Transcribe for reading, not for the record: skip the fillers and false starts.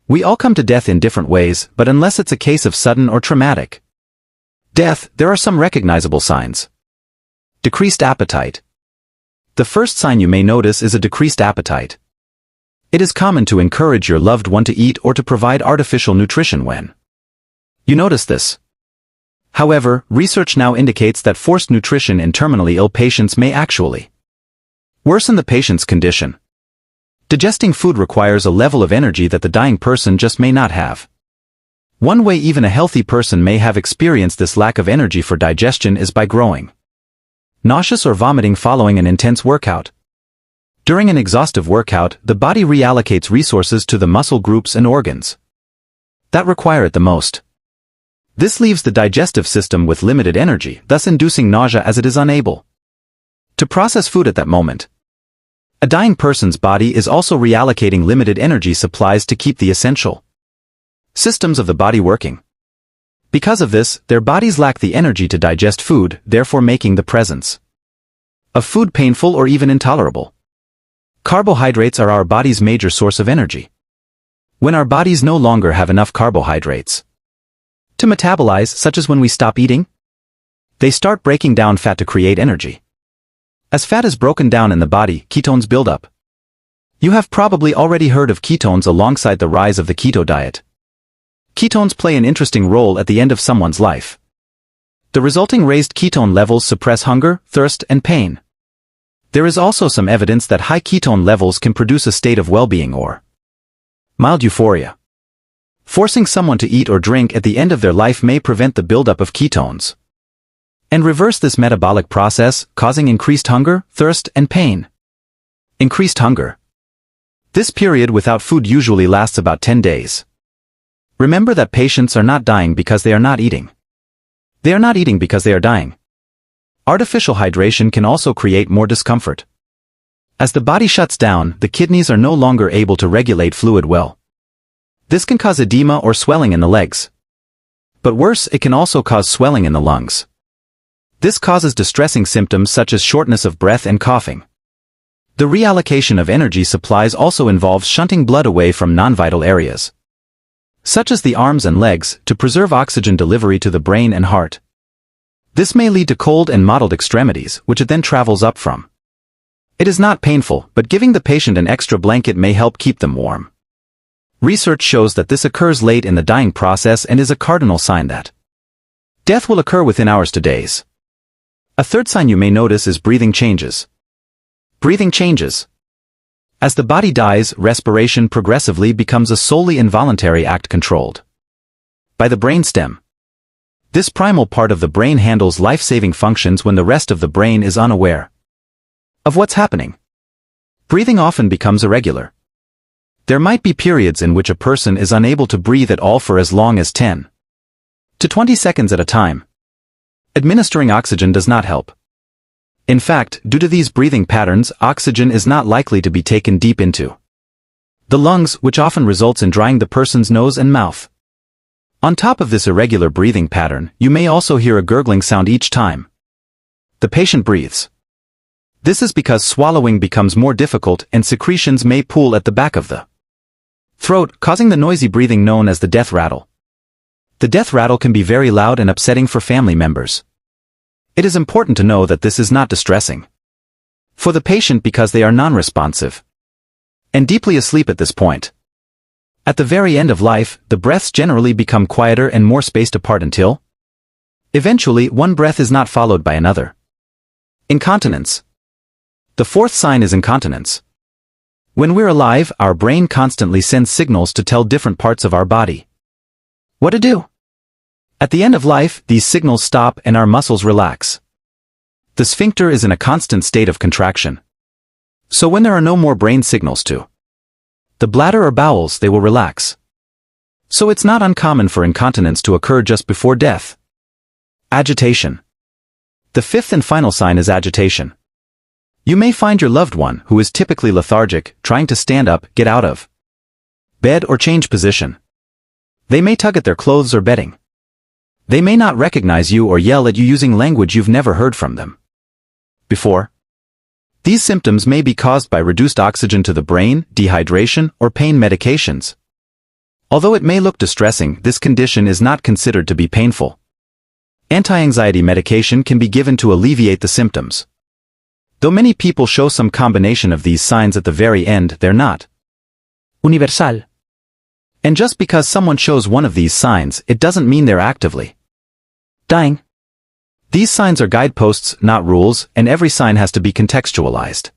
We all come to death in different ways, but unless it's a case of sudden or traumatic death, there are some recognizable signs. Decreased appetite. The first sign you may notice is a decreased appetite. It is common to encourage your loved one to eat or to provide artificial nutrition when you notice this. However, research now indicates that forced nutrition in terminally ill patients may actually worsen the patient's condition. Digesting food requires a level of energy that the dying person just may not have. One way even a healthy person may have experienced this lack of energy for digestion is by growing nauseous or vomiting following an intense workout. During an exhaustive workout, the body reallocates resources to the muscle groups and organs that require it the most. This leaves the digestive system with limited energy, thus inducing nausea as it is unable to process food at that moment. A dying person's body is also reallocating limited energy supplies to keep the essential systems of the body working. Because of this, their bodies lack the energy to digest food, therefore making the presence of food painful or even intolerable. Carbohydrates are our body's major source of energy. When our bodies no longer have enough carbohydrates to metabolize, such as when we stop eating, they start breaking down fat to create energy. As fat is broken down in the body, ketones build up. You have probably already heard of ketones alongside the rise of the keto diet. Ketones play an interesting role at the end of someone's life. The resulting raised ketone levels suppress hunger, thirst, and pain. There is also some evidence that high ketone levels can produce a state of well-being or mild euphoria. Forcing someone to eat or drink at the end of their life may prevent the buildup of ketones and reverse this metabolic process, causing increased hunger, thirst, and pain. Increased hunger. This period without food usually lasts about 10 days. Remember that patients are not dying because they are not eating. They are not eating because they are dying. Artificial hydration can also create more discomfort. As the body shuts down, the kidneys are no longer able to regulate fluid well. This can cause edema or swelling in the legs. But worse, it can also cause swelling in the lungs. This causes distressing symptoms such as shortness of breath and coughing. The reallocation of energy supplies also involves shunting blood away from non-vital areas, such as the arms and legs, to preserve oxygen delivery to the brain and heart. This may lead to cold and mottled extremities, which it then travels up from. It is not painful, but giving the patient an extra blanket may help keep them warm. Research shows that this occurs late in the dying process and is a cardinal sign that death will occur within hours to days. A third sign you may notice is breathing changes. Breathing changes. As the body dies, respiration progressively becomes a solely involuntary act controlled by the brainstem. This primal part of the brain handles life-saving functions when the rest of the brain is unaware of what's happening. Breathing often becomes irregular. There might be periods in which a person is unable to breathe at all for as long as 10 to 20 seconds at a time. Administering oxygen does not help. In fact, due to these breathing patterns, oxygen is not likely to be taken deep into the lungs, which often results in drying the person's nose and mouth. On top of this irregular breathing pattern, you may also hear a gurgling sound each time the patient breathes. This is because swallowing becomes more difficult and secretions may pool at the back of the throat, causing the noisy breathing known as the death rattle. The death rattle can be very loud and upsetting for family members. It is important to know that this is not distressing for the patient because they are non-responsive and deeply asleep at this point. At the very end of life, the breaths generally become quieter and more spaced apart until eventually one breath is not followed by another. Incontinence. The fourth sign is incontinence. When we're alive, our brain constantly sends signals to tell different parts of our body what to do. At the end of life, these signals stop and our muscles relax. The sphincter is in a constant state of contraction. So when there are no more brain signals to the bladder or bowels, they will relax. So it's not uncommon for incontinence to occur just before death. Agitation. The fifth and final sign is agitation. You may find your loved one, who is typically lethargic, trying to stand up, get out of bed or change position. They may tug at their clothes or bedding. They may not recognize you or yell at you using language you've never heard from them before. These symptoms may be caused by reduced oxygen to the brain, dehydration, or pain medications. Although it may look distressing, this condition is not considered to be painful. Anti-anxiety medication can be given to alleviate the symptoms. Though many people show some combination of these signs at the very end, they're not universal. And just because someone shows one of these signs, it doesn't mean they're actively dying. These signs are guideposts, not rules, and every sign has to be contextualized.